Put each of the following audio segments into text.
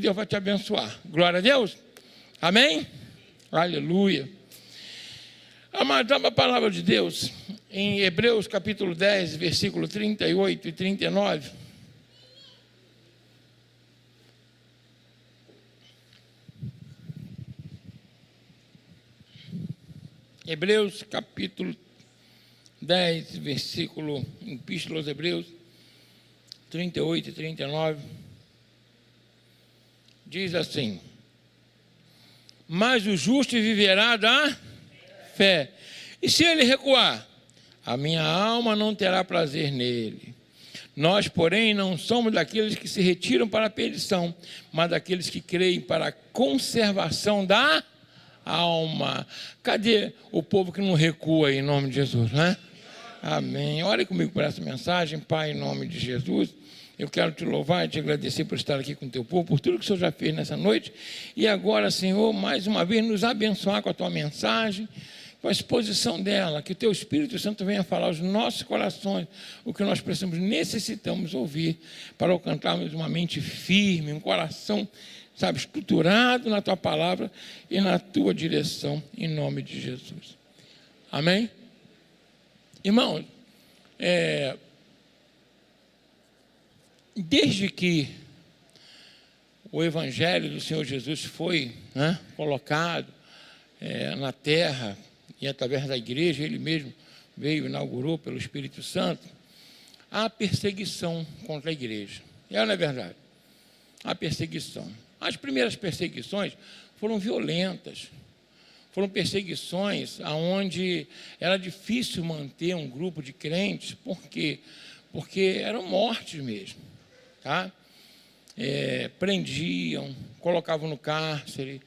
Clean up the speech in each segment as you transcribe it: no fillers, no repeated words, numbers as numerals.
Deus vai te abençoar. Glória a Deus. Amém? Aleluia. Amado, a palavra de Deus, em Hebreus capítulo 10, versículo 38 e 39. Hebreus capítulo 10, versículo, Epístola aos Hebreus, 38 e 39, diz assim: mas o justo viverá da fé, e se ele recuar, a minha alma não terá prazer nele. Nós, porém, não somos daqueles que se retiram para a perdição, mas daqueles que creem para a conservação da alma. Cadê o povo que não recua aí, em nome de Jesus, né? Amém. Ore comigo por essa mensagem. Pai, em nome de Jesus, eu quero te louvar e te agradecer por estar aqui com o teu povo, por tudo que o Senhor já fez nessa noite. E agora, Senhor, mais uma vez nos abençoar com a tua mensagem, com a exposição dela, que o teu Espírito Santo venha falar aos nossos corações o que nós necessitamos ouvir, para alcançarmos uma mente firme, um coração, sabe, estruturado na tua palavra e na tua direção, em nome de Jesus. Amém? Irmãos, desde que o Evangelho do Senhor Jesus foi, né, colocado na terra, e através da igreja, ele mesmo veio, inaugurou pelo Espírito Santo, há perseguição contra a igreja. Não é verdade? Há perseguição. As primeiras perseguições foram violentas, foram perseguições onde era difícil manter um grupo de crentes, por quê? Porque eram mortes mesmo, tá? Prendiam, colocavam no cárcere,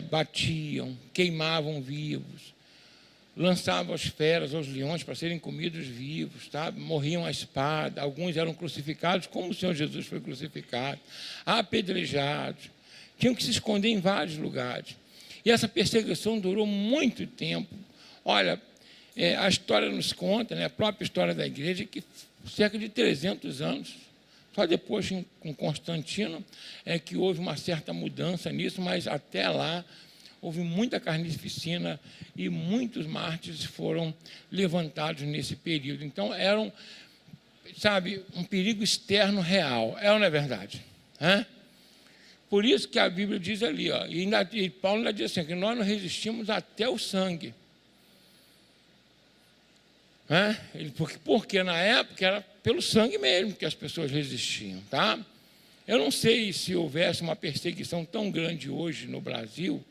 batiam, queimavam vivos, lançavam as feras, aos leões para serem comidos vivos, tá? Morriam à espada, alguns eram crucificados como o Senhor Jesus foi crucificado, apedrejados, tinham que se esconder em vários lugares. E essa perseguição durou muito tempo. Olha, a história nos conta, né, a própria história da igreja, que cerca de 300 anos, só depois com Constantino é que houve uma certa mudança nisso, mas até lá houve muita carnificina e muitos mártires foram levantados nesse período. Então, eram, sabe, um perigo externo real. Não é verdade? Por isso que a Bíblia diz ali, ó, e Paulo ainda diz assim, que nós não resistimos até o sangue. Porque na época era pelo sangue mesmo que as pessoas resistiam, tá? Eu não sei se houvesse uma perseguição tão grande hoje no Brasil,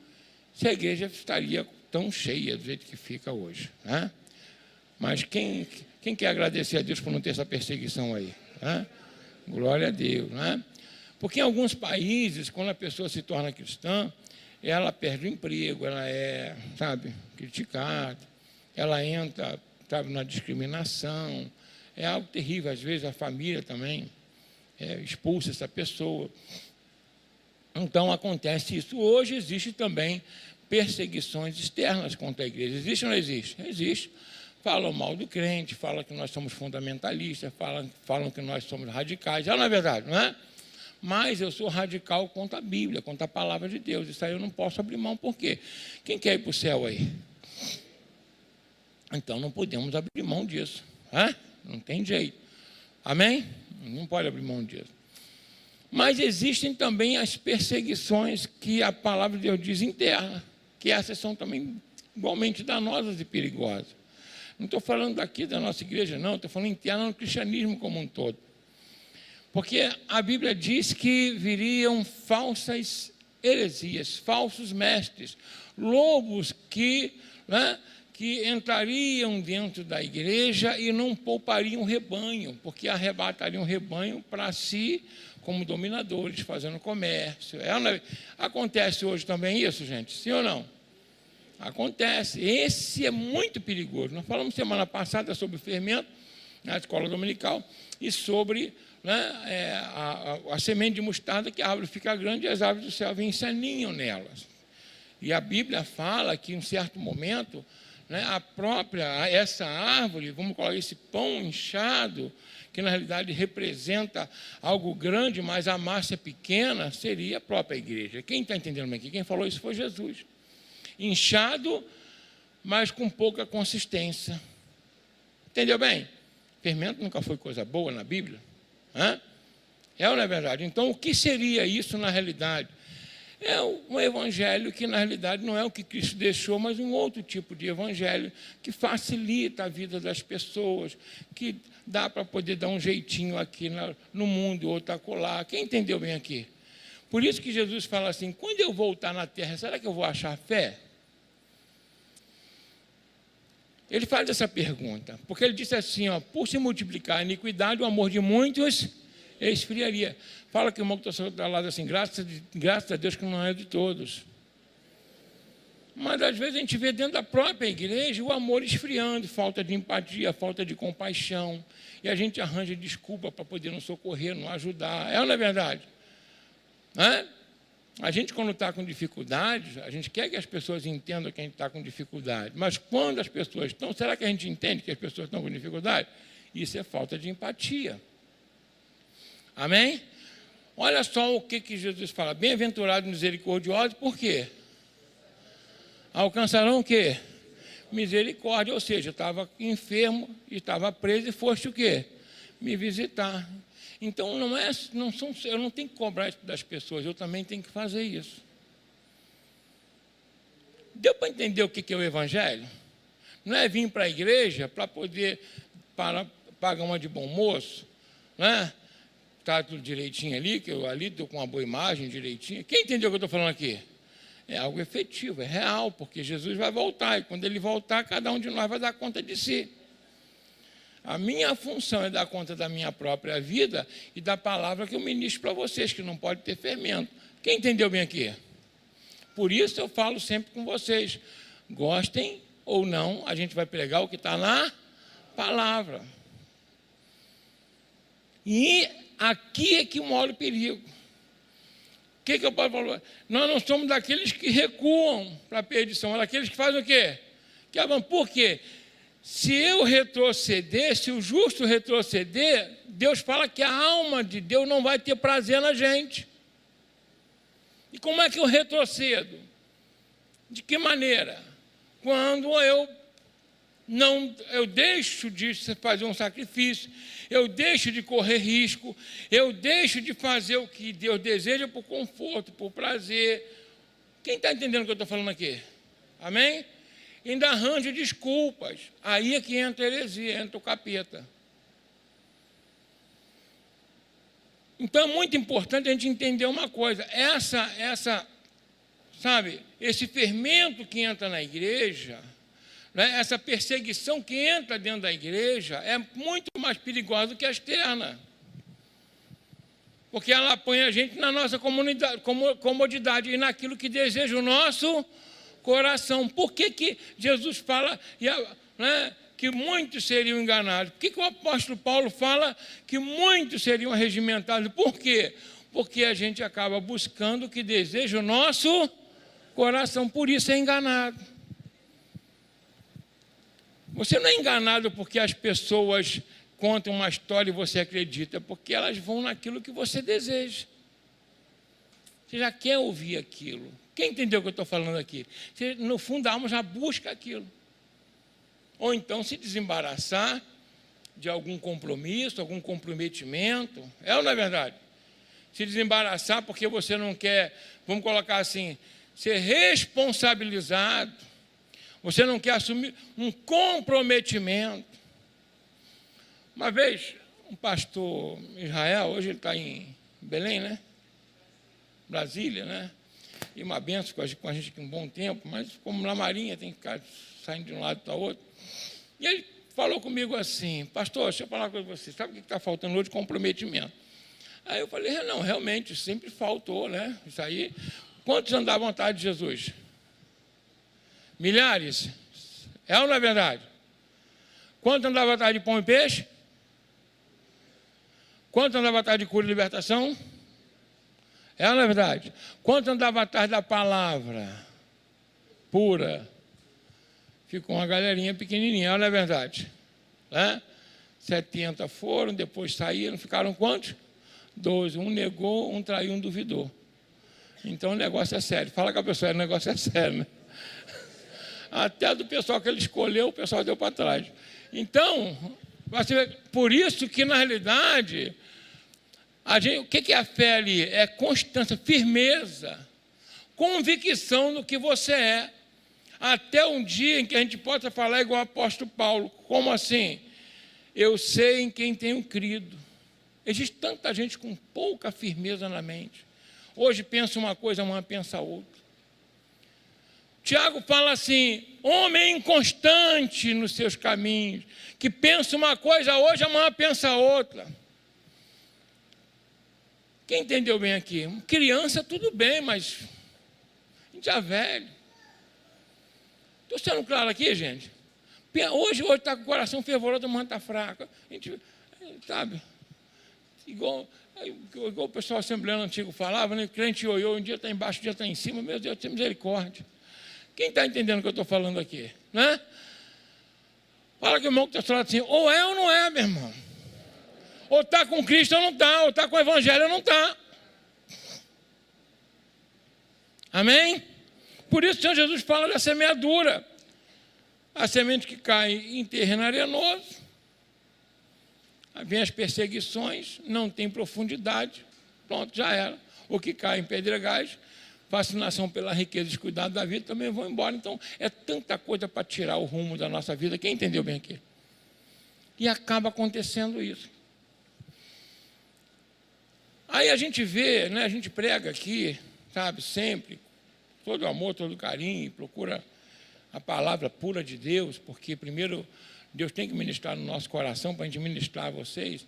se a igreja estaria tão cheia do jeito que fica hoje, né? Mas quem quer agradecer a Deus por não ter essa perseguição aí? Glória a Deus, né? Porque em alguns países, quando a pessoa se torna cristã, ela perde o emprego, ela é, sabe, criticada, ela entra, sabe, na discriminação, é algo terrível. Às vezes a família também expulsa essa pessoa. Então acontece isso. Hoje existe também perseguições externas contra a igreja. Existe ou não existe? Existe. Falam mal do crente, falam que nós somos fundamentalistas, falam que nós somos radicais. Já não é verdade, não é? Mas eu sou radical contra a Bíblia, contra a palavra de Deus. Isso aí eu não posso abrir mão. Por quê? Quem quer ir para o céu aí? Então não podemos abrir mão disso. Não tem jeito. Amém? Não pode abrir mão disso. Mas existem também as perseguições que a palavra de Deus diz interna, que essas são também igualmente danosas e perigosas. Não estou falando daqui da nossa igreja, não, estou falando interna no cristianismo como um todo. Porque a Bíblia diz que viriam falsas heresias, falsos mestres, lobos que entrariam dentro da igreja e não poupariam o rebanho, porque arrebatariam o rebanho para si, como dominadores, fazendo comércio. Acontece hoje também isso, gente? Sim ou não? Acontece. Esse é muito perigoso. Nós falamos semana passada sobre o fermento na escola dominical e sobre a semente de mostarda, que a árvore fica grande e as aves do céu vêm e se aninham nelas. E a Bíblia fala que em um certo momento né, essa árvore, vamos colocar esse pão inchado, que na realidade representa algo grande, mas a massa pequena, seria a própria igreja. Quem está entendendo aqui? Quem falou isso foi Jesus. Inchado, mas com pouca consistência. Entendeu bem? Fermento nunca foi coisa boa na Bíblia. É ou não é verdade? Então, o que seria isso na realidade? É um evangelho que, na realidade, não é o que Cristo deixou, mas um outro tipo de evangelho que facilita a vida das pessoas, que dá para poder dar um jeitinho aqui no mundo, outro acolá. Quem entendeu bem aqui? Por isso que Jesus fala assim, quando eu voltar na terra, será que eu vou achar fé? Ele faz essa pergunta, porque ele disse assim, ó, por se multiplicar a iniquidade, o amor de muitos esfriaria. Fala que o irmão que está do lado assim, graças a Deus que não é de todos. Mas às vezes a gente vê dentro da própria igreja o amor esfriando, falta de empatia, falta de compaixão, e a gente arranja desculpa para poder não socorrer, não ajudar. É ou não é verdade? A gente, quando está com dificuldades, a gente quer que as pessoas entendam que a gente está com dificuldade, mas quando as pessoas estão, será que a gente entende que as pessoas estão com dificuldade? Isso é falta de empatia. Amém? Olha só o que Jesus fala. Bem-aventurado misericordioso, por quê? Alcançarão o quê? Misericórdia, ou seja, eu estava enfermo, estava preso e foste o quê? Me visitar. Então, eu não tenho que cobrar isso das pessoas, eu também tenho que fazer isso. Deu para entender o que é o Evangelho? Não é vir para a igreja para poder pagar uma de bom moço, né? Está tudo direitinho ali, que eu ali estou com uma boa imagem direitinho. Quem entendeu o que eu estou falando aqui? É algo efetivo, é real, porque Jesus vai voltar, e quando ele voltar, cada um de nós vai dar conta de si. A minha função é dar conta da minha própria vida e da palavra que eu ministro para vocês, que não pode ter fermento. Quem entendeu bem aqui? Por isso eu falo sempre com vocês, gostem ou não, a gente vai pregar o que está na palavra. E aqui é que mora o perigo. O que eu posso falar? Nós não somos daqueles que recuam para a perdição, mas daqueles que fazem o quê? Que avançam. Por quê? Se eu retroceder, se o justo retroceder, Deus fala que a alma de Deus não vai ter prazer na gente. E como é que eu retrocedo? De que maneira? Quando eu deixo de fazer um sacrifício, eu deixo de correr risco, eu deixo de fazer o que Deus deseja por conforto, por prazer. Quem está entendendo o que eu estou falando aqui? Amém? Ainda arranja desculpas. Aí é que entra a heresia, entra o capeta. Então é muito importante a gente entender uma coisa. Esse fermento que entra na igreja, né, essa perseguição que entra dentro da igreja é muito mais perigosa do que a externa. Porque ela põe a gente na nossa comodidade e naquilo que deseja o nosso coração. Por que Jesus fala que muitos seriam enganados? Por que o apóstolo Paulo fala que muitos seriam arregimentados? Por quê? Porque a gente acaba buscando o que deseja o nosso coração, por isso é enganado. Você não é enganado porque as pessoas contam uma história e você acredita, porque elas vão naquilo que você deseja. Você já quer ouvir aquilo. Quem entendeu o que eu estou falando aqui? Você, no fundo, a alma já busca aquilo. Ou então se desembaraçar de algum compromisso, algum comprometimento. É ou não é verdade? Se desembaraçar porque você não quer, vamos colocar assim, ser responsabilizado. Você não quer assumir um comprometimento. Uma vez, um pastor Israel, hoje ele está em Belém, né? Brasília, né? E uma benção com a gente aqui um bom tempo, mas como na Marinha tem que ficar saindo de um lado para o outro. E ele falou comigo assim, pastor, deixa eu falar com você, sabe o que está faltando hoje? Comprometimento. Aí eu falei, não, realmente, sempre faltou, né? Isso aí. Quantos andavam à vontade de Jesus? Milhares? É ou não é verdade? Quantos andavam à vontade de pão e peixe? Quantos andavam atrás de cura e libertação? É ou não é verdade? Quantos andavam atrás da palavra pura, ficou uma galerinha pequenininha, não é verdade? Né? 70 foram, depois saíram, ficaram quantos? 12. Um negou, um traiu, um duvidou. Então o negócio é sério. Fala com a pessoa, o negócio é sério, né? Até do pessoal que ele escolheu, o pessoal deu para trás. Então, por isso que, na realidade, o que é a fé ali? É constância, firmeza, convicção no que você é. Até um dia em que a gente possa falar igual o apóstolo Paulo. Como assim? Eu sei em quem tenho crido. Existe tanta gente com pouca firmeza na mente. Hoje pensa uma coisa, amanhã pensa outra. Tiago fala assim, homem inconstante nos seus caminhos, que pensa uma coisa hoje, amanhã pensa outra. Quem entendeu bem aqui? Criança tudo bem, mas a gente é velho. Estou sendo claro aqui, gente? Hoje está com o coração fervoroso, amanhã está fraco. A gente, sabe, igual o pessoal assembleano antigo falava, né? Crente ioiô, um dia está embaixo, um dia está em cima. Meu Deus, tem misericórdia. Quem está entendendo o que eu estou falando aqui? Né? Fala que o irmão que está falando assim, ou é ou não é, meu irmão. Ou está com Cristo ou não está, ou está com o Evangelho ou não está. Amém? Por isso o Senhor Jesus fala da semeadura. A semente que cai em terreno arenoso, vem as perseguições, não tem profundidade, pronto, já era. O que cai em pedregais, fascinação pela riqueza e descuidado da vida, também vão embora. Então, é tanta coisa para tirar o rumo da nossa vida. Quem entendeu bem aqui? E acaba acontecendo isso. Aí a gente vê, né, a gente prega aqui, sabe, sempre, todo amor, todo carinho, procura a palavra pura de Deus, porque primeiro Deus tem que ministrar no nosso coração para a gente ministrar a vocês,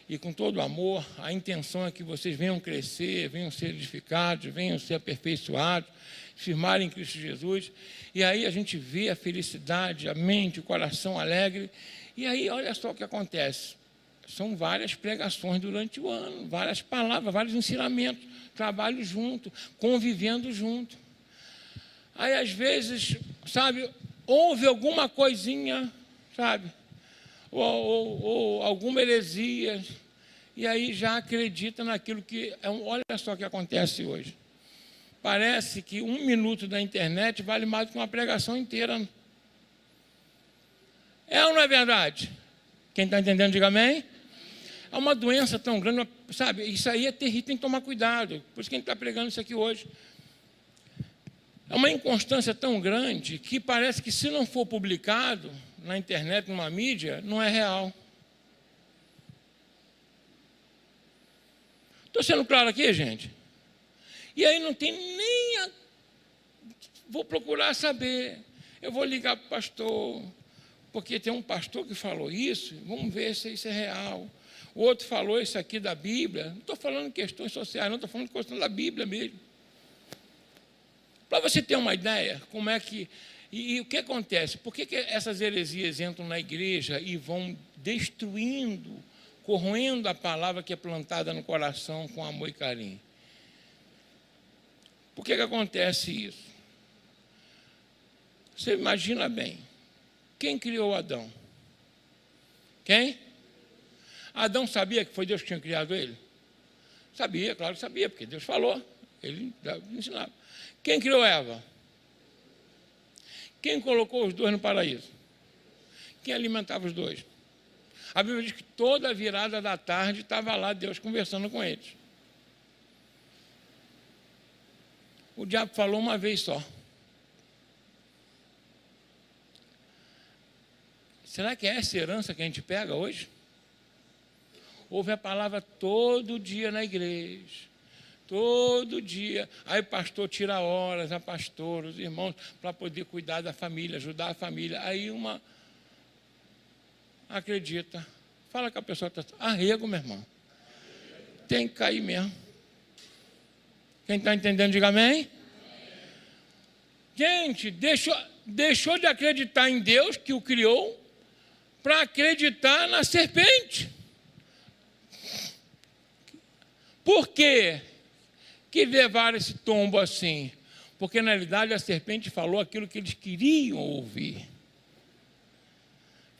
e com todo amor, a intenção é que vocês venham crescer, venham ser edificados, venham ser aperfeiçoados, firmarem em Cristo Jesus, e aí a gente vê a felicidade, a mente, o coração alegre, e aí olha só o que acontece. São várias pregações durante o ano, várias palavras, vários ensinamentos, trabalho junto, convivendo junto. Aí, às vezes, sabe, houve alguma coisinha, sabe, ou alguma heresia, e aí já acredita naquilo que... Olha só o que acontece hoje. Parece que 1 minuto da internet vale mais do que uma pregação inteira. É ou não é verdade? Quem está entendendo, diga amém. É uma doença tão grande, sabe, isso aí é terrível, tem que tomar cuidado. Por isso que a gente está pregando isso aqui hoje. É uma inconstância tão grande que parece que, se não for publicado na internet, numa mídia, não é real. Estou sendo claro aqui, gente? E aí não tem nem... Vou procurar saber. Eu vou ligar para o pastor, porque tem um pastor que falou isso, vamos ver se isso é real. O outro falou isso aqui da Bíblia. Não estou falando de questões sociais, não, estou falando de questão da Bíblia mesmo. Para você ter uma ideia, como é que... E o que acontece? Por que essas heresias entram na igreja e vão destruindo, corroendo a palavra que é plantada no coração com amor e carinho? Por que acontece isso? Você imagina bem. Quem criou Adão? Quem? Adão sabia que foi Deus que tinha criado ele? Sabia, claro que sabia, porque Deus falou. Ele ensinava. Quem criou Eva? Quem colocou os dois no paraíso? Quem alimentava os dois? A Bíblia diz que toda a virada da tarde estava lá Deus conversando com eles. O diabo falou uma vez só. Será que é essa herança que a gente pega hoje? Ouve a palavra todo dia na igreja. Todo dia. Aí o pastor tira horas, a pastora, os irmãos, para poder cuidar da família, ajudar a família. Aí uma acredita. Fala com a pessoa, arrego, meu irmão. Tem que cair mesmo. Quem está entendendo, diga amém. Gente, deixou de acreditar em Deus, que o criou, para acreditar na serpente. Por quê que levaram esse tombo assim? Porque, na realidade, a serpente falou aquilo que eles queriam ouvir.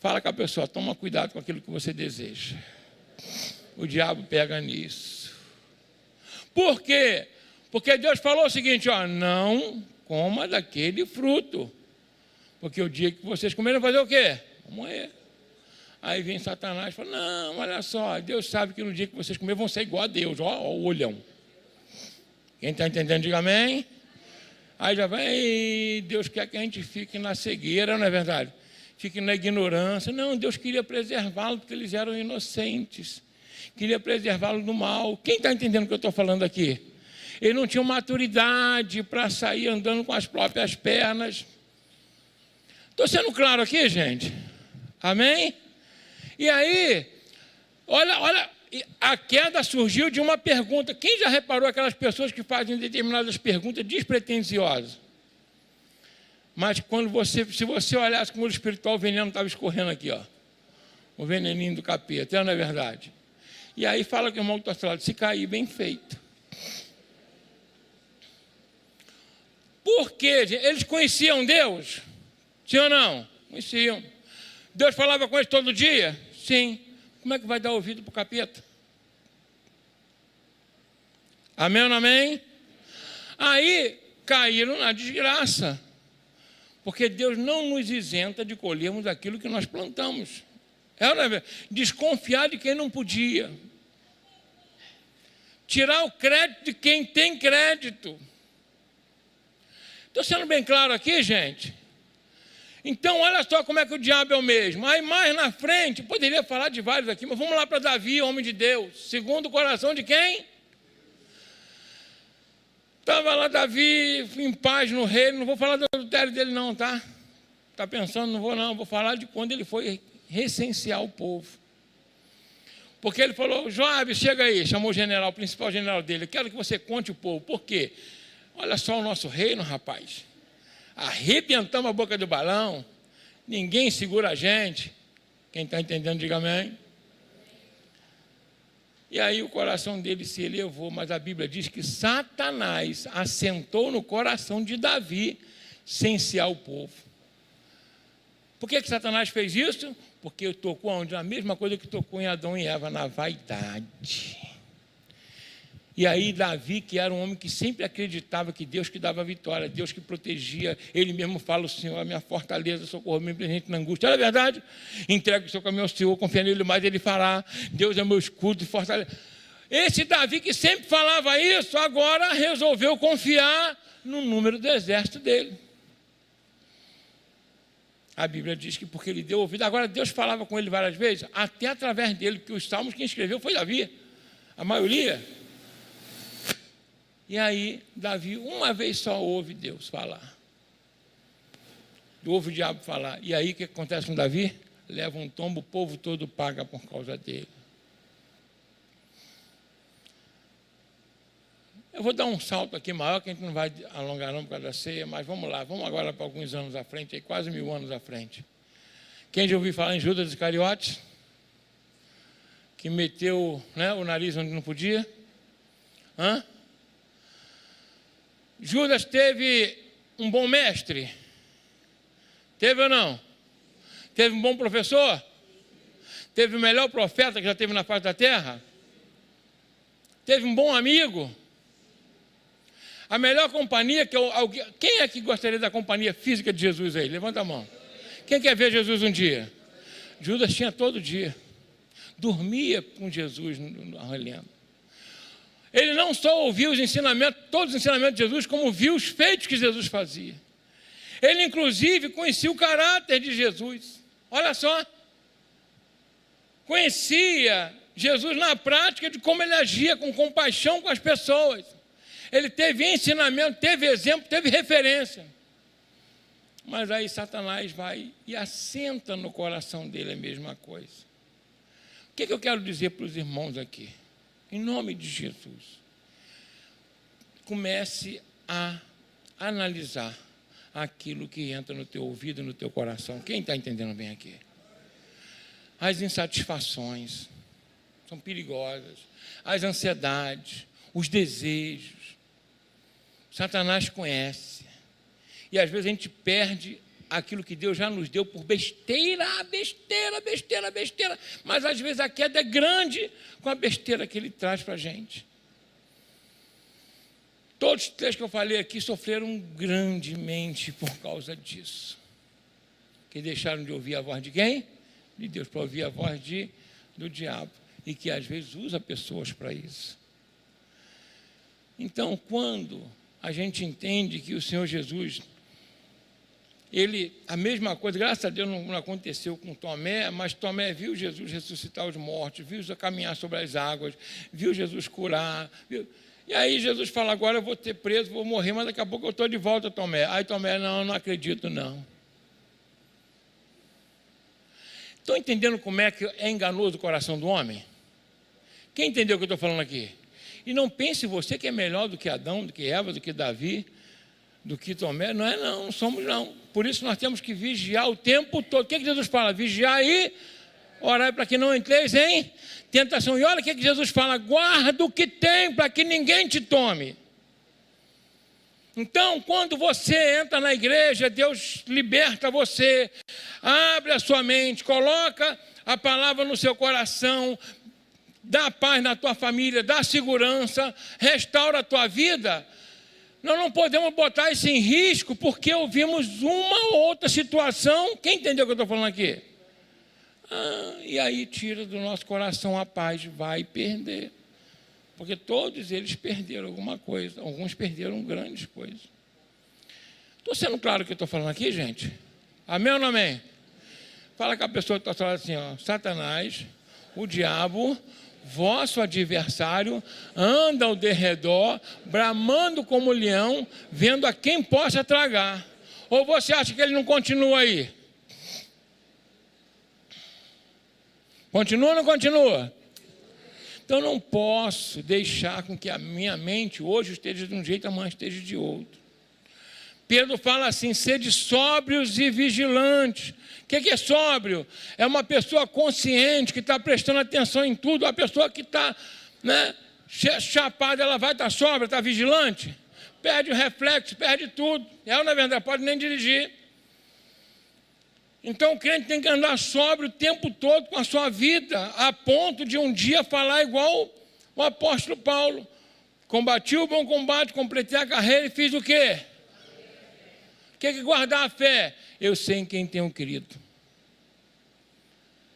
Fala com a pessoa, toma cuidado com aquilo que você deseja. O diabo pega nisso. Por quê? Porque Deus falou o seguinte, ó, não coma daquele fruto. Porque o dia que vocês comerem, vai fazer o quê? Vão morrer. Aí vem Satanás e fala, não, olha só, Deus sabe que no dia que vocês comerem vão ser igual a Deus, ó o olhão. Quem está entendendo, diga amém. Aí já vai, Deus quer que a gente fique na cegueira, não é verdade? Fique na ignorância. Não, Deus queria preservá-lo porque eles eram inocentes. Queria preservá-lo do mal. Quem está entendendo o que eu estou falando aqui? Ele não tinha maturidade para sair andando com as próprias pernas. Estou sendo claro aqui, gente? Amém? E aí, olha, a queda surgiu de uma pergunta. Quem já reparou aquelas pessoas que fazem determinadas perguntas despretensiosas? Mas se você olhasse com o olho espiritual, o veneno estava escorrendo aqui, ó. O veneninho do capeta, não é verdade? E aí fala que o irmão que está ao seu lado, se cair, bem feito. Por quê? Eles conheciam Deus? Sim ou não? Conheciam. Deus falava com eles todo dia? Sim. Como é que vai dar ouvido para o capeta? Amém ou não amém? Aí caíram na desgraça. Porque Deus não nos isenta de colhermos aquilo que nós plantamos. Desconfiar de quem não podia. Tirar o crédito de quem tem crédito. Estou sendo bem claro aqui, gente? Então, olha só como é que o diabo é o mesmo. Aí, mais na frente, poderia falar de vários aqui, mas vamos lá para Davi, homem de Deus. Segundo o coração de quem? Estava lá Davi em paz no reino. Não vou falar do adultério dele não, tá? Está pensando, não vou não. Vou falar de quando ele foi recensear o povo. Porque ele falou, Joabe, chega aí. Chamou o general, o principal general dele. Eu quero que você conte o povo. Por quê? Olha só o nosso reino, rapaz. Arrebentamos a boca do balão. Ninguém segura a gente. Quem está entendendo, diga amém. E aí o coração dele se elevou, mas a Bíblia diz que Satanás assentou no coração de Davi censear o povo. Por que Satanás fez isso? Porque tocou onde? A mesma coisa que tocou em Adão e Eva, na vaidade. E aí Davi, que era um homem que sempre acreditava que Deus que dava vitória, Deus que protegia, ele mesmo fala, o Senhor é a minha fortaleza, socorro-me presente na angústia. Olha a verdade? Entrega o seu caminho ao Senhor, confia nele mais, ele fará. Deus é meu escudo e fortaleza. Esse Davi que sempre falava isso, agora resolveu confiar no número do exército dele. A Bíblia diz que porque ele deu ouvido, agora Deus falava com ele várias vezes, até através dele, porque os salmos quem escreveu foi Davi, a maioria. E aí, Davi, uma vez só ouve Deus falar. Ouve o diabo falar. E aí, o que acontece com Davi? Leva um tombo, o povo todo paga por causa dele. Eu vou dar um salto aqui maior, que a gente não vai alongar não por causa da ceia, mas vamos lá, vamos agora para alguns anos à frente, aí, quase 1000 anos à frente. Quem já ouviu falar em Judas Iscariotes? Que meteu, né, o nariz onde não podia? Judas teve um bom mestre? Teve ou não? Teve um bom professor? Teve o melhor profeta que já teve na face da terra? Teve um bom amigo? A melhor companhia que quem é que gostaria da companhia física de Jesus aí? Levanta a mão. Quem quer ver Jesus um dia? Judas tinha todo dia. Dormia com Jesus olhando. Ele não só ouvia os ensinamentos, todos os ensinamentos de Jesus, como viu os feitos que Jesus fazia. Ele, inclusive, conhecia o caráter de Jesus. Olha só. Conhecia Jesus na prática de como ele agia com compaixão com as pessoas. Ele teve ensinamento, teve exemplo, teve referência. Mas aí Satanás vai e assenta no coração dele a mesma coisa. O que eu quero dizer para os irmãos aqui? Em nome de Jesus, comece a analisar aquilo que entra no teu ouvido e no teu coração. Quem está entendendo bem aqui? As insatisfações são perigosas, as ansiedades, os desejos. Satanás conhece. E às vezes a gente perde aquilo que Deus já nos deu por besteira, mas às vezes a queda é grande com a besteira que Ele traz para a gente. Todos os três que eu falei aqui sofreram grandemente por causa disso. Que deixaram de ouvir a voz de quem? De Deus, para ouvir a voz do diabo. E que às vezes usa pessoas para isso. Então, quando a gente entende que o Senhor Jesus, a mesma coisa, graças a Deus não aconteceu com Tomé, mas Tomé viu Jesus ressuscitar os mortos, viu Jesus caminhar sobre as águas, viu Jesus curar, e aí Jesus fala, agora eu vou ter preso, vou morrer, mas daqui a pouco eu estou de volta, Tomé. Aí Tomé, não acredito, não. Estão entendendo como é que é enganoso o coração do homem? Quem entendeu o que eu estou falando aqui? E não pense você que é melhor do que Adão, do que Eva, do que Davi, do que Tomé. Não somos não. Por isso nós temos que vigiar o tempo todo. O que Jesus fala? Vigiar e orar para que não entreis em tentação. E olha o que Jesus fala, guarda o que tem para que ninguém te tome. Então, quando você entra na igreja, Deus liberta você, abre a sua mente, coloca a palavra no seu coração, dá paz na tua família, dá segurança, restaura a tua vida. Nós não podemos botar isso em risco porque ouvimos uma ou outra situação. Quem entendeu o que eu estou falando aqui? E aí tira do nosso coração a paz, vai perder. Porque todos eles perderam alguma coisa, alguns perderam grandes coisas. Estou sendo claro o que eu estou falando aqui, gente? Amém ou não amém? Fala com a pessoa que está falando assim, ó, Satanás, o diabo, vosso adversário, anda ao derredor, bramando como leão, vendo a quem possa tragar. Ou você acha que ele não continua aí? Continua ou não continua? Então, não posso deixar com que a minha mente hoje esteja de um jeito, amanhã esteja de outro. Pedro fala assim, sede sóbrios e vigilantes. O que é sóbrio? É uma pessoa consciente, que está prestando atenção em tudo. A pessoa que está chapada, ela vai estar sóbria, está vigilante. Perde o reflexo, perde tudo. Ela, na verdade, pode nem dirigir. Então o crente tem que andar sóbrio o tempo todo com a sua vida, a ponto de um dia falar igual o apóstolo Paulo. Combati o bom combate, completei a carreira e fiz o quê? O que é guardar a fé? Eu sei em quem tenho crido.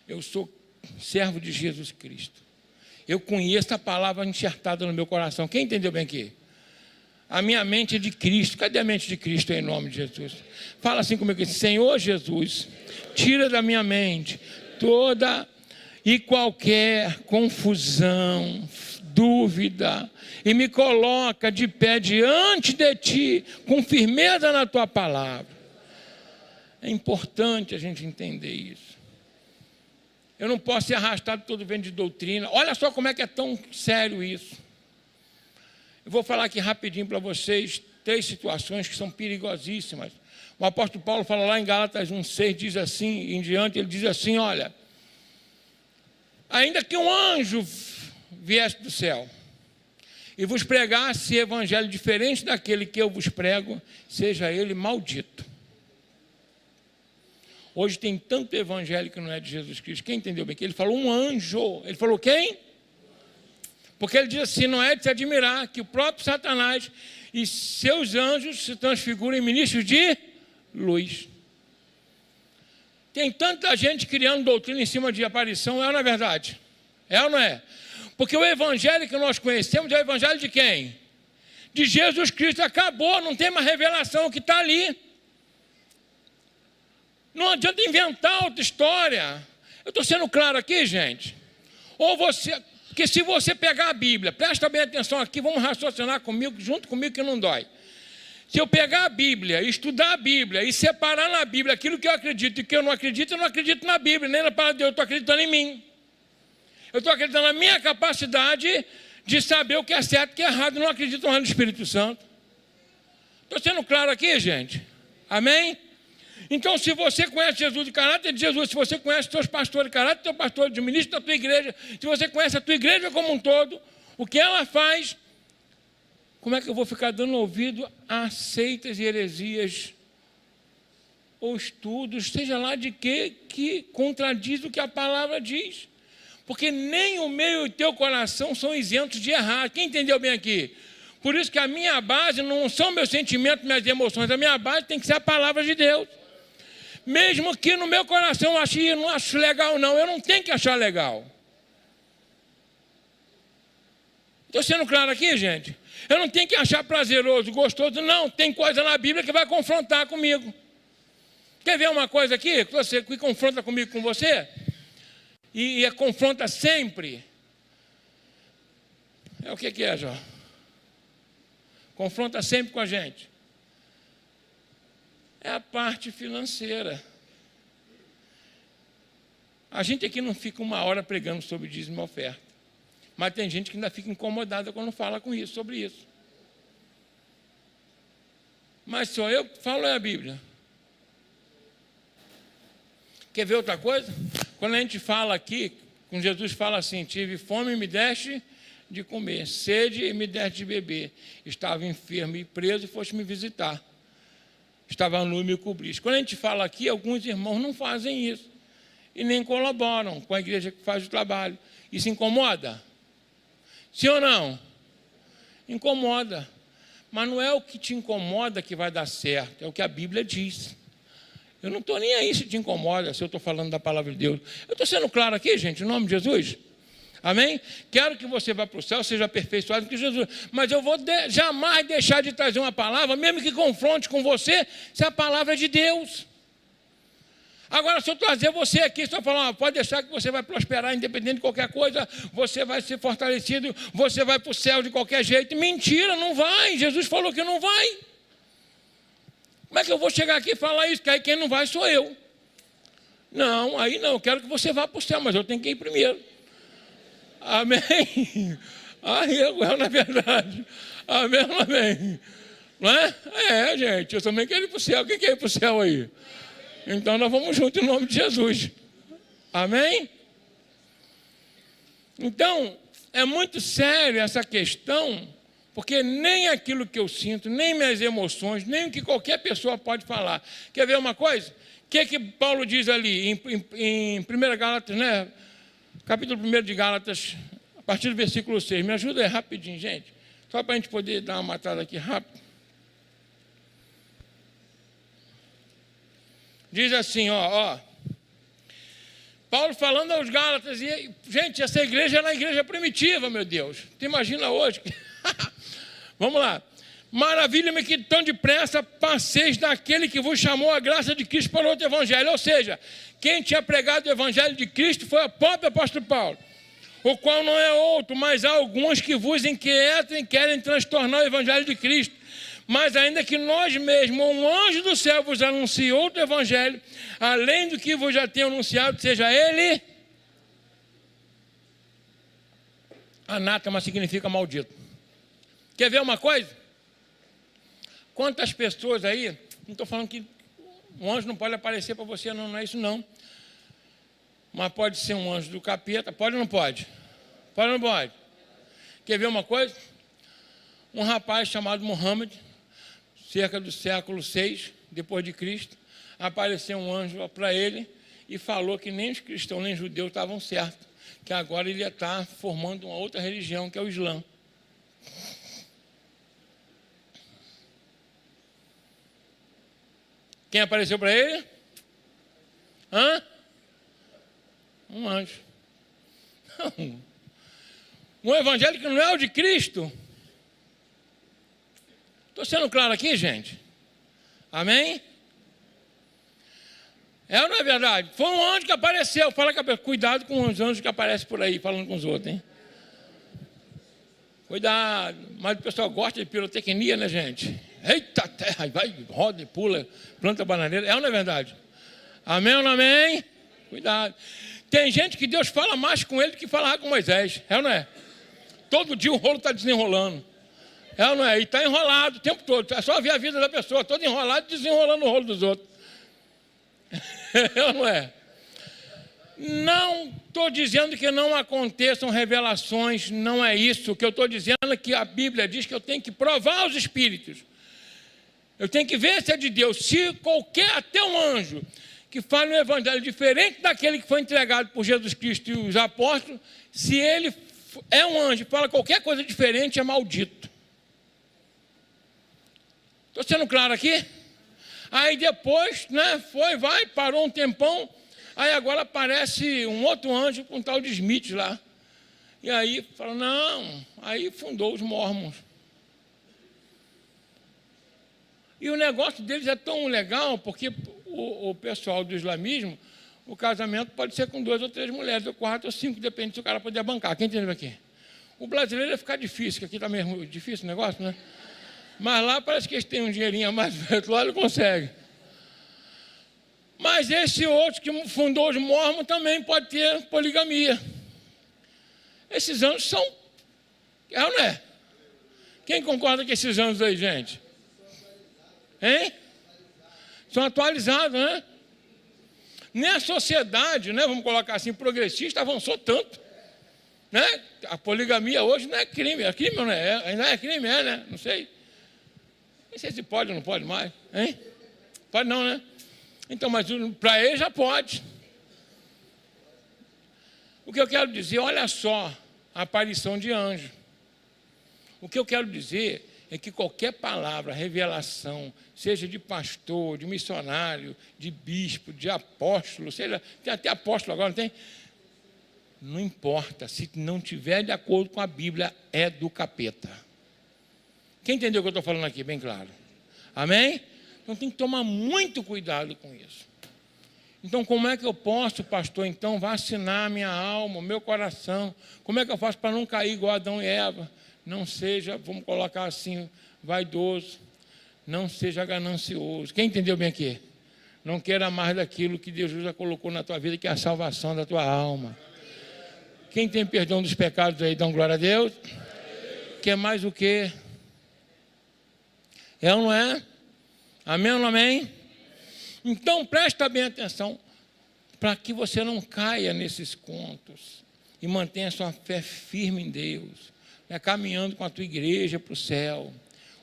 Eu sou servo de Jesus Cristo. Eu conheço a palavra enxertada no meu coração. Quem entendeu bem aqui? A minha mente é de Cristo. Cadê a mente de Cristo em nome de Jesus? Fala assim comigo, Senhor Jesus, tira da minha mente toda e qualquer confusão, dúvida, e me coloca de pé diante de Ti, com firmeza na Tua palavra. É importante a gente entender isso. Eu não posso ser arrastado todo vento de doutrina. Olha só como é que é tão sério isso. Eu vou falar aqui rapidinho para vocês 3 situações que são perigosíssimas. O apóstolo Paulo fala lá em Gálatas 1,6, diz assim, em diante, ele diz assim, olha, ainda que um anjo viesse do céu e vos pregasse evangelho diferente daquele que eu vos prego, seja ele maldito. Hoje tem tanto evangelho que não é de Jesus Cristo. Quem entendeu bem? Que ele falou um anjo. Ele falou quem? Porque ele diz assim, não é de se admirar que o próprio Satanás e seus anjos se transfiguram em ministros de luz. Tem tanta gente criando doutrina em cima de aparição, é ou não é verdade? É ou não é? Porque o evangelho que nós conhecemos é o evangelho de quem? De Jesus Cristo. Acabou, não tem mais revelação, que está ali. Não adianta inventar outra história. Eu estou sendo claro aqui, gente? Ou você... Porque se você pegar a Bíblia, presta bem atenção aqui, vamos raciocinar comigo, junto comigo que não dói. Se eu pegar a Bíblia, estudar a Bíblia e separar na Bíblia aquilo que eu acredito e que eu não acredito na Bíblia, nem na palavra de Deus, eu estou acreditando em mim. Eu estou acreditando na minha capacidade de saber o que é certo e o que é errado, eu não acredito no Espírito Santo. Estou sendo claro aqui, gente? Amém? Então, se você conhece Jesus de caráter de Jesus, se você conhece os seus pastores de caráter, teu pastor de ministro da tua igreja, se você conhece a tua igreja como um todo, o que ela faz, como é que eu vou ficar dando ouvido a seitas e heresias ou estudos, seja lá de quê, que contradiz o que a palavra diz. Porque nem o meu e o teu coração são isentos de errar. Quem entendeu bem aqui? Por isso que a minha base não são meus sentimentos, minhas emoções. A minha base tem que ser a palavra de Deus. Mesmo que no meu coração eu não acho legal, não. Eu não tenho que achar legal. Estou sendo claro aqui, gente? Eu não tenho que achar prazeroso, gostoso, não. Tem coisa na Bíblia que vai confrontar comigo. Quer ver uma coisa aqui que confronta comigo com você? E confronta sempre. É o que é, Jó? Confronta sempre com a gente. É a parte financeira. A gente aqui não fica uma hora pregando sobre dízimo e oferta. Mas tem gente que ainda fica incomodada quando fala com isso, sobre isso. Mas só eu falo é a Bíblia. Quer ver outra coisa? Quando a gente fala aqui, quando Jesus fala assim, tive fome e me deste de comer, sede e me deste de beber, estava enfermo e preso e foste me visitar, estava nu e me cobriste. Quando a gente fala aqui, alguns irmãos não fazem isso e nem colaboram com a igreja que faz o trabalho. Isso incomoda? Sim ou não? Incomoda. Mas não é o que te incomoda que vai dar certo, é o que a Bíblia diz. Eu não estou nem aí se te incomoda, se eu estou falando da palavra de Deus. Eu estou sendo claro aqui, gente, em nome de Jesus. Amém? Quero que você vá para o céu, seja aperfeiçoado que Jesus. Mas eu vou jamais deixar de trazer uma palavra, mesmo que confronte com você, se a palavra é de Deus. Agora, se eu trazer você aqui, só falar, pode deixar que você vai prosperar, independente de qualquer coisa, você vai ser fortalecido, você vai para o céu de qualquer jeito. Mentira, não vai. Jesus falou que não vai. Como é que eu vou chegar aqui e falar isso? Que aí quem não vai sou eu. Não, aí não, eu quero que você vá para o céu, mas eu tenho que ir primeiro. Amém? Aí agora não é verdade. Amém, amém. Não é? É, gente, eu também quero ir para o céu. Quem quer ir para o céu aí? Então nós vamos juntos em nome de Jesus. Amém? Então, é muito sério essa questão, porque nem aquilo que eu sinto, nem minhas emoções, nem o que qualquer pessoa pode falar. Quer ver uma coisa? O que Paulo diz ali em 1 Gálatas, né? Capítulo 1 de Gálatas, a partir do versículo 6. Me ajuda aí rapidinho, gente. Só para a gente poder dar uma matada aqui rápido. Diz assim, ó. Paulo falando aos Gálatas, e, gente, essa igreja era a igreja primitiva, meu Deus. Tu imagina hoje? Vamos lá. Maravilha-me que tão depressa passeis daquele que vos chamou a graça de Cristo para outro evangelho. Ou seja, quem tinha pregado o evangelho de Cristo foi o próprio apóstolo Paulo, o qual não é outro, mas há alguns que vos inquietam e querem transtornar o evangelho de Cristo. Mas ainda que nós mesmos, um anjo do céu vos anuncie outro evangelho, além do que vos já tenho anunciado, seja ele anátema, significa maldito. Quer ver uma coisa? Quantas pessoas aí, não estou falando que um anjo não pode aparecer para você, não é isso não. Mas pode ser um anjo do capeta, pode ou não pode? Pode ou não pode? Quer ver uma coisa? Um rapaz chamado Muhammad, cerca do século 6, depois de Cristo, apareceu um anjo para ele e falou que nem os cristãos nem os judeus estavam certos, que agora ele ia estar formando uma outra religião, que é o Islã. Quem apareceu para ele? Um anjo. Não. Um evangelho que não é o de Cristo. Estou sendo claro aqui, gente? Amém? É ou não é verdade? Foi um anjo que apareceu. Fala com a pessoa, cuidado com os anjos que aparecem por aí, falando com os outros, hein? Cuidado. Mas o pessoal gosta de pirotecnia, né, gente? Eita terra, vai, roda e pula, planta bananeira. É ou não é verdade? Amém ou não amém? Cuidado. Tem gente que Deus fala mais com ele do que falava com Moisés. É ou não é? Todo dia o rolo está desenrolando. É ou não é? E está enrolado o tempo todo. É só ver a vida da pessoa, todo enrolado, desenrolando o rolo dos outros. É ou não é? Não estou dizendo que não aconteçam revelações, não é isso. O que eu estou dizendo é que a Bíblia diz que eu tenho que provar os espíritos. Eu tenho que ver se é de Deus. Se qualquer, até um anjo, que fala um evangelho diferente daquele que foi entregado por Jesus Cristo e os apóstolos, se ele é um anjo e fala qualquer coisa diferente, é maldito. Estou sendo claro aqui? Aí depois, né, parou um tempão, aí agora aparece um outro anjo com um tal de Smith lá. E aí fala, não, aí fundou os Mormons. E o negócio deles é tão legal, porque o pessoal do islamismo, o casamento pode ser com 2 ou 3 mulheres, ou 4 ou 5, depende se o cara puder bancar. Quem entendeu aqui? O brasileiro ia ficar difícil, que aqui está meio difícil o negócio, né? Mas lá parece que eles têm um dinheirinho a mais, lá ele consegue. Mas esse outro que fundou os Mormons também pode ter poligamia. Esses anjos são... É ou não é? Quem concorda com esses anjos aí, gente? Hein? São atualizados, né? Nem a sociedade, né, vamos colocar assim, progressista, avançou tanto. Né? A poligamia hoje não é crime. É crime ou não é? Ainda é crime, né? Não sei. Não sei se pode ou não pode mais. Hein? Pode não, né? Então, mas para ele já pode. O que eu quero dizer, olha só, a aparição de anjo. O que eu quero dizer é que qualquer palavra, revelação, seja de pastor, de missionário, de bispo, de apóstolo, seja, tem até apóstolo agora, não tem? Não importa, se não tiver de acordo com a Bíblia, é do capeta. Quem entendeu o que eu estou falando aqui, bem claro? Amém? Então tem que tomar muito cuidado com isso. Então como é que eu posso, pastor, então vacinar a minha alma, o meu coração? Como é que eu faço para não cair igual Adão e Eva? Não seja, vamos colocar assim, vaidoso, não seja ganancioso. Quem entendeu bem aqui? Não queira mais daquilo que Deus já colocou na tua vida, que é a salvação da tua alma. Quem tem perdão dos pecados aí, dão glória a Deus. Quer mais o quê? É ou não é? Amém ou não amém? Então presta bem atenção, para que você não caia nesses contos e mantenha sua fé firme em Deus. Caminhando com a tua igreja para o céu.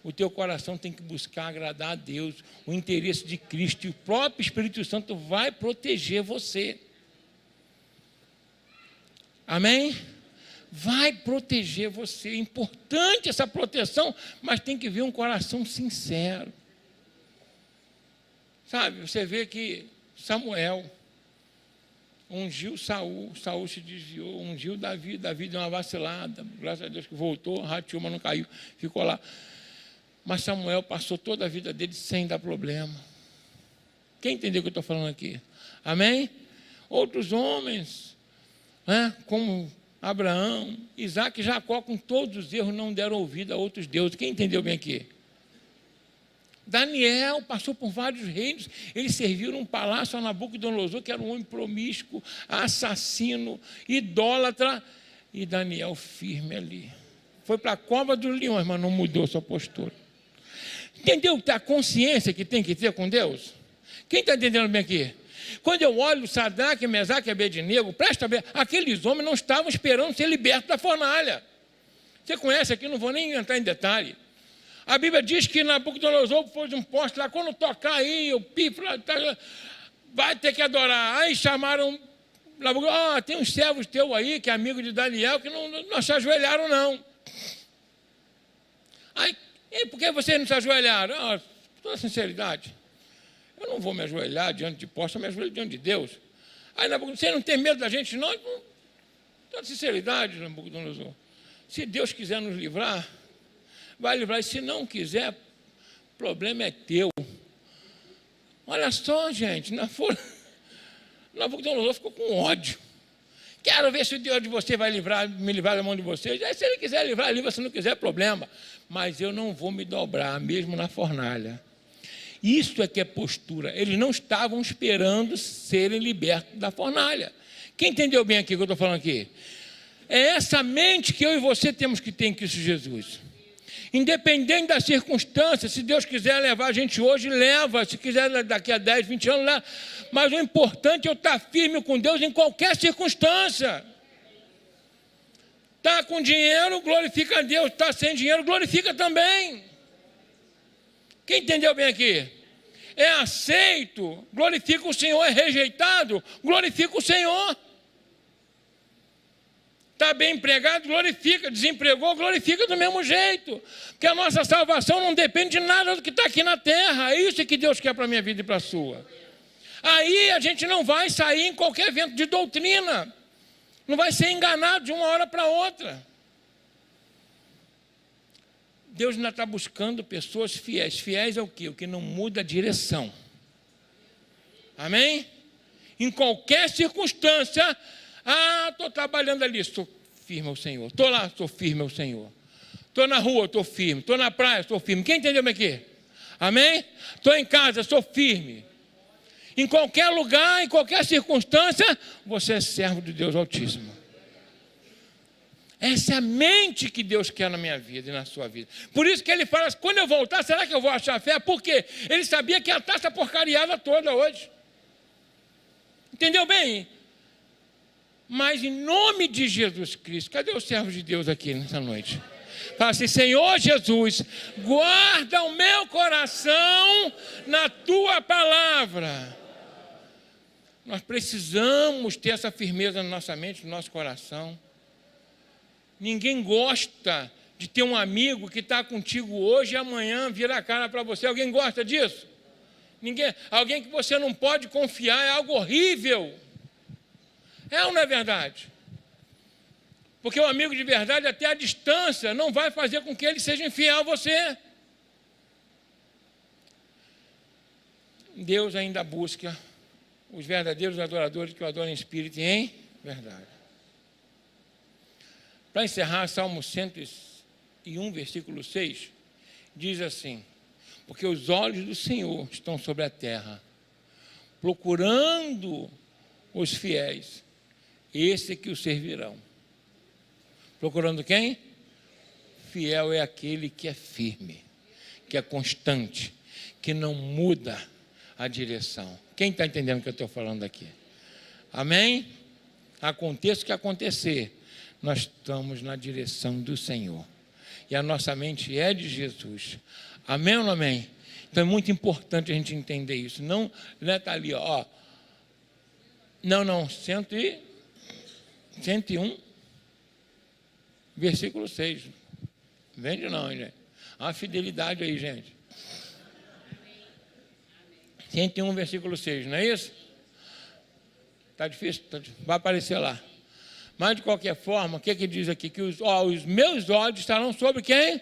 O teu coração tem que buscar agradar a Deus, o interesse de Cristo, e o próprio Espírito Santo vai proteger você. Amém? Vai proteger você. É importante essa proteção, mas tem que ver um coração sincero. Sabe, você vê que Samuel ungiu Saul, Saul se desviou, ungiu Davi, Davi deu uma vacilada, graças a Deus que voltou, rateou, mas não caiu, ficou lá. Mas Samuel passou toda a vida dele sem dar problema. Quem entendeu o que eu estou falando aqui? Amém? Outros homens, né, como Abraão, Isaac e Jacó, com todos os erros, não deram ouvido a outros deuses. Quem entendeu bem aqui? Daniel passou por vários reinos, eles serviram um palácio a Nabucodonosor, que era um homem promíscuo, assassino, idólatra, e Daniel firme ali. Foi para a cova dos leões, mas não mudou sua postura. Entendeu a consciência que tem que ter com Deus? Quem está entendendo bem aqui? Quando eu olho Sadraque, Mesaque e Abednego, presta bem, aqueles homens não estavam esperando ser libertos da fornalha. Você conhece aqui, não vou nem entrar em detalhe. A Bíblia diz que Nabucodonosor pôs um poste lá, quando tocar aí, o pipo vai ter que adorar. Aí chamaram, tem uns servos teus aí, que é amigo de Daniel, que não se ajoelharam não. Aí, e por que vocês não se ajoelharam? Com toda sinceridade, eu não vou me ajoelhar diante de poste, eu me ajoelho diante de Deus. Aí Nabucodonosor, você não tem medo da gente não? Com toda sinceridade, Nabucodonosor, se Deus quiser nos livrar, vai livrar, e se não quiser, o problema é teu. Olha só, gente, Nabucodonosor ficou com ódio. Quero ver se o Deus de você vai me livrar da mão de vocês. Aí, se ele quiser livrar, livra, se não quiser, problema. Mas eu não vou me dobrar, mesmo na fornalha. Isso é que é postura. Eles não estavam esperando serem libertos da fornalha. Quem entendeu bem aqui o que eu estou falando aqui? É essa mente que eu e você temos que ter em Cristo Jesus. Independente das circunstâncias, se Deus quiser levar a gente hoje, leva. Se quiser daqui a 10, 20 anos, leva. Mas o importante é eu estar firme com Deus em qualquer circunstância. Está com dinheiro, glorifica a Deus. Está sem dinheiro, glorifica também. Quem entendeu bem aqui? É aceito, glorifica o Senhor. É rejeitado, glorifica o Senhor. Está bem empregado, glorifica. Desempregou, glorifica do mesmo jeito. Porque a nossa salvação não depende de nada do que está aqui na terra. É isso que Deus quer para a minha vida e para a sua. Aí a gente não vai sair em qualquer evento de doutrina. Não vai ser enganado de uma hora para outra. Deus ainda está buscando pessoas fiéis. Fiéis é o quê? O que não muda a direção. Amém? Em qualquer circunstância. Estou trabalhando ali, estou firme ao Senhor. Estou lá, estou firme ao Senhor. Estou na rua, estou firme. Estou na praia, estou firme. Quem entendeu bem aqui? Amém? Estou em casa, estou firme. Em qualquer lugar, em qualquer circunstância, você é servo de Deus Altíssimo. Essa é a mente que Deus quer na minha vida e na sua vida. Por isso que ele fala assim, quando eu voltar, será que eu vou achar fé? Por quê? Ele sabia que ia estar essa porcariada toda hoje. Entendeu bem? Mas em nome de Jesus Cristo, cadê os servos de Deus aqui nessa noite? Fala assim, Senhor Jesus, guarda o meu coração na tua palavra. Nós precisamos ter essa firmeza na nossa mente, no nosso coração. Ninguém gosta de ter um amigo que está contigo hoje e amanhã vira a cara para você. Alguém gosta disso? Ninguém. Alguém que você não pode confiar, é algo horrível. É ou não é verdade? Porque o amigo de verdade, até a distância, não vai fazer com que ele seja infiel a você. Deus ainda busca os verdadeiros adoradores que o adoram em espírito e em verdade. Para encerrar, Salmo 101, versículo 6, diz assim, porque os olhos do Senhor estão sobre a terra, procurando os fiéis, esse que o servirão. Procurando quem? Fiel é aquele que é firme, que é constante, que não muda a direção. Quem está entendendo o que eu estou falando aqui? Amém? Aconteça o que acontecer, nós estamos na direção do Senhor. E a nossa mente é de Jesus. Amém ou não amém? Então é muito importante a gente entender isso. Não está ali, ó. Não, 101, versículo 6. Vende não, gente. Há uma fidelidade aí, gente. 101, versículo 6, não é isso? Está difícil? Vai aparecer lá. Mas, de qualquer forma, o que diz aqui? Que os meus olhos estarão sobre quem?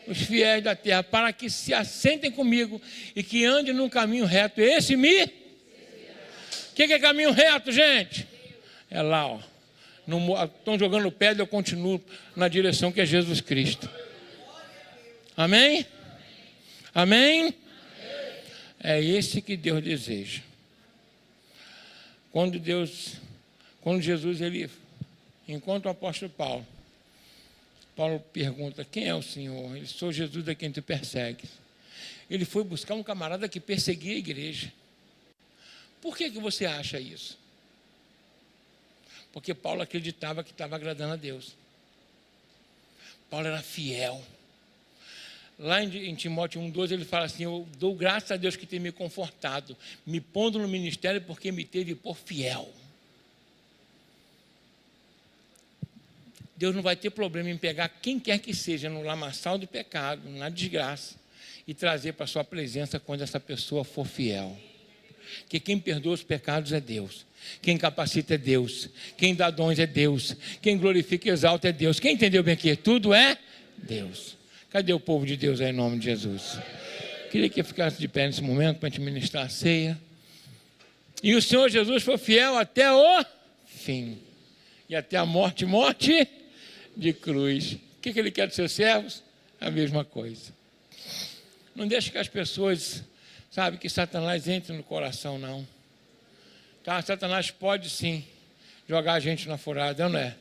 Os fiéis da terra, para que se assentem comigo e que andem num caminho reto. Esse me... O que é caminho reto, gente? É lá, ó. Estão jogando pedra, eu continuo na direção que é Jesus Cristo. Amém? Amém? É esse que Deus deseja. Quando Jesus ele encontra o apóstolo Paulo, Paulo pergunta, quem é o Senhor? Ele, sou Jesus a quem tu persegues. Ele foi buscar um camarada que perseguia a igreja. Por que você acha isso? Porque Paulo acreditava que estava agradando a Deus. Paulo era fiel. Lá em Timóteo 1,12 ele fala assim, eu dou graças a Deus que tem me confortado, me pondo no ministério porque me teve por fiel. Deus não vai ter problema em pegar quem quer que seja no lamaçal do pecado, na desgraça, e trazer para a sua presença quando essa pessoa for fiel. Porque quem perdoa os pecados é Deus. Quem capacita é Deus. Quem dá dons é Deus. Quem glorifica e exalta é Deus. Quem entendeu bem aqui? Tudo é Deus. Cadê o povo de Deus aí em nome de Jesus? Queria que eu ficasse de pé nesse momento para a gente ministrar a ceia. E o Senhor Jesus foi fiel até o fim. E até a morte de cruz. O que Ele quer dos seus servos? A mesma coisa. Não deixe que as pessoas, sabe, que Satanás entre no coração, não. Tá? Satanás pode sim jogar a gente na furada, não é?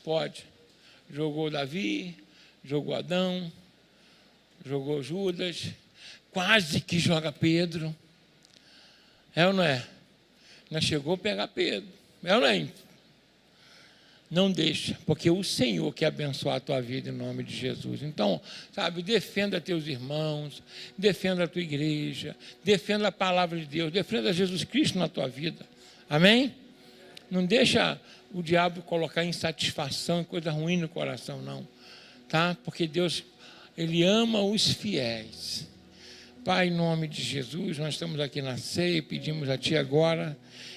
Pode. Jogou Davi, jogou Adão, jogou Judas, quase que joga Pedro. É ou não é? Não chegou a pegar Pedro. É ou não é? Não deixa, porque o Senhor quer abençoar a tua vida em nome de Jesus. Então, sabe, defenda teus irmãos, defenda a tua igreja, defenda a palavra de Deus, defenda Jesus Cristo na tua vida. Amém? Não deixa o diabo colocar insatisfação e coisa ruim no coração, não. Tá? Porque Deus, Ele ama os fiéis. Pai, em nome de Jesus, nós estamos aqui na ceia e pedimos a Ti agora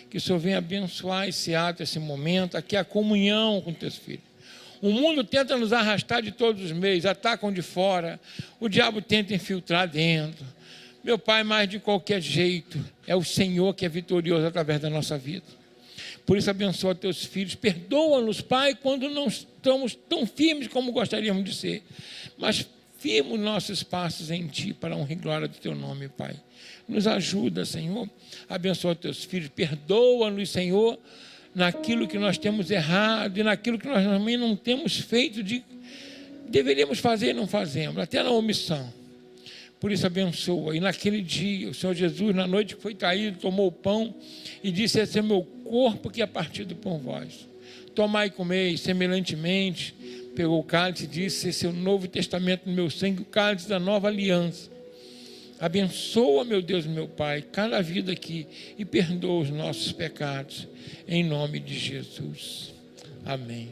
que o Senhor venha abençoar esse ato, esse momento, aqui a comunhão com teus filhos. O mundo tenta nos arrastar de todos os meios, atacam de fora, o diabo tenta infiltrar dentro. Meu Pai, mas de qualquer jeito, é o Senhor que é vitorioso através da nossa vida. Por isso, abençoa teus filhos, perdoa-nos, Pai, quando não estamos tão firmes como gostaríamos de ser, mas firma nossos passos em Ti, para a honra e glória do Teu nome, Pai. Nos ajuda, Senhor, abençoa teus filhos, perdoa-nos, Senhor, naquilo que nós temos errado e naquilo que nós também não temos feito, deveríamos fazer e não fazemos, até na omissão. Por isso abençoa. E naquele dia, o Senhor Jesus, na noite que foi traído, tomou o pão e disse: esse é meu corpo que é partido por vós. Tomai e comei. Semelhantemente, pegou o cálice e disse: esse é o novo testamento no meu sangue, o cálice da nova aliança. Abençoa, meu Deus e meu Pai, cada vida aqui e perdoa os nossos pecados, em nome de Jesus. Amém.